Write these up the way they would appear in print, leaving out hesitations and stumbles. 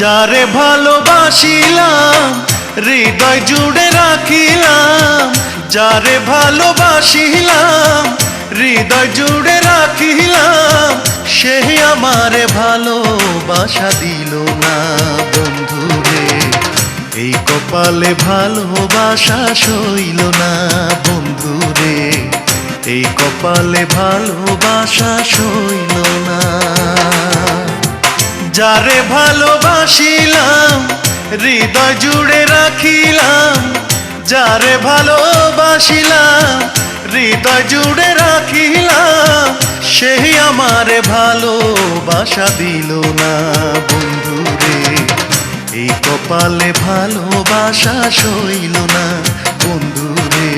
যারে ভালোবাসিলাম হৃদয় জুড়ে রাখিলাম, যারে ভালোবাসিলাম হৃদয় জুড়ে রাখিলাম, সে আমারে ভালোবাসা দিল না বন্ধুরে। এই কপালে ভালোবাসা সইল না বন্ধুরে, এই কপালে ভালোবাসা সইল না। যারে ভালোবাসিলাম হৃদয় জুড়ে রাখিলাম, যারে ভালোবাসিলাম হৃদয় জুড়ে রাখিলাম, সেই আমারে ভালোবাসা দিল না বন্ধুরে। এই কপালে ভালোবাসা সইল না বন্ধুরে,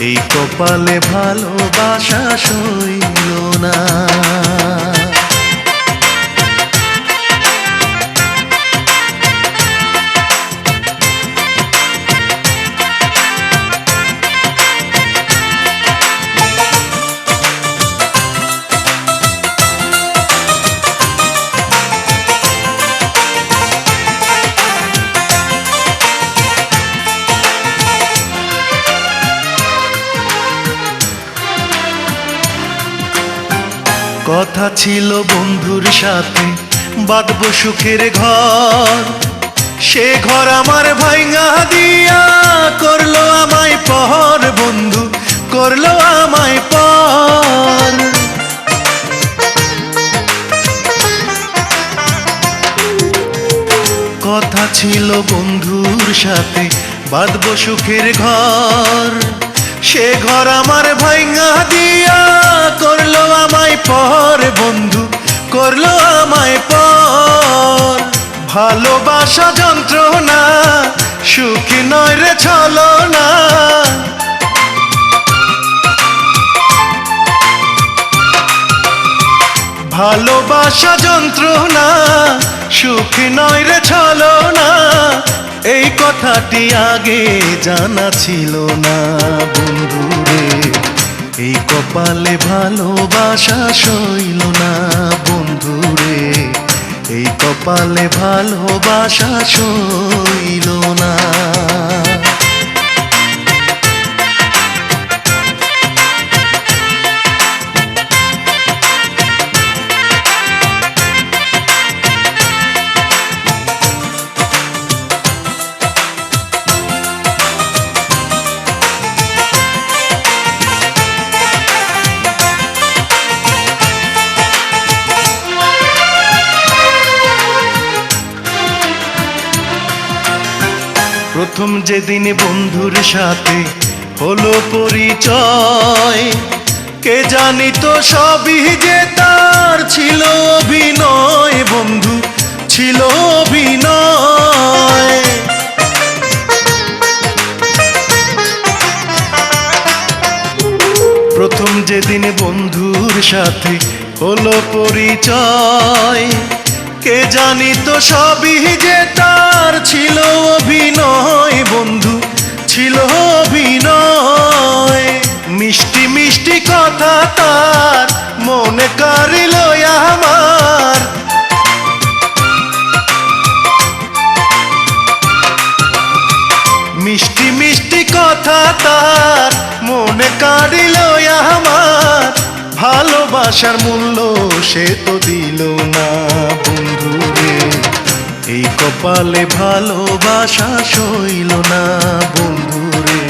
এই কপালে ভালোবাসা সইল না। কথা ছিল বন্ধুর সাথে বাঁধব সুখের ঘর, সে ঘর আমার ভাঙা দিয়া করলো আমায় পর, বন্ধু করলো আমায় পর। কথা ছিল বন্ধুর সাথে বাঁধব সুখের ঘর, সে ঘর আমার ভাঙা দিয়া করলো আমায় পর, বন্ধু করলো আমায় পর। ভালোবাসা যন্ত্রণা সুখী নয় রে ছলনা, ভালোবাসা যন্ত্রণা সুখী নয় রে ছলনা, এই কথাটি আগে জানা ছিল না বন্ধুরে। এই কপালে ভালোবাসা সইল না বন্ধুরে, এই কপালে ভালোবাসা সইল না। প্রথম যেদিন বন্ধুর সাথে হলো পরিচয়, কে জানিত সবই যে তার ছিল অভিনয়, বন্ধু ছিল অভিনয়। প্রথম যেদিন বন্ধুর সাথে হলো পরিচয়, কে জানিত সবই যে তার ছিল অভিনয়, বন্ধু ছিল অভিনয়। মিষ্টি মিষ্টি কথা তার মনে কারিল আমার, মিষ্টি মিষ্টি কথা তার মনে কারিল আমার। ভালোবাসার মূল্য সে তো দিল না বন্ধুরে, এই কপালে ভালোবাসা সইল না বন্ধুরে,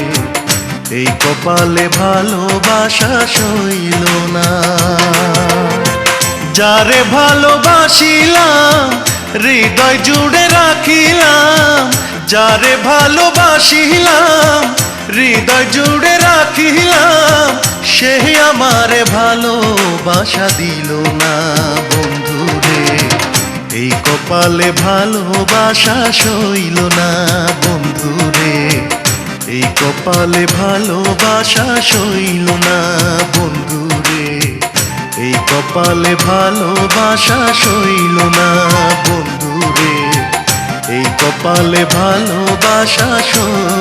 এই কপালে ভালোবাসা সইল না। যারে ভালোবাসিলাম হৃদয় জুড়ে রাখিলাম, যারে ভালোবাসিলাম হৃদয় জুড়ে রাখিলাম, সে আমারে ভালোবাসা দিল না বন্ধুরে। এই কপালে ভালোবাসা সইল না বন্ধুরে, এই কপালে ভালোবাসা সইল না বন্ধুরে, এই কপালে ভালোবাসা সইল না বন্ধুরে, এই কপালে ভালোবাসা সইল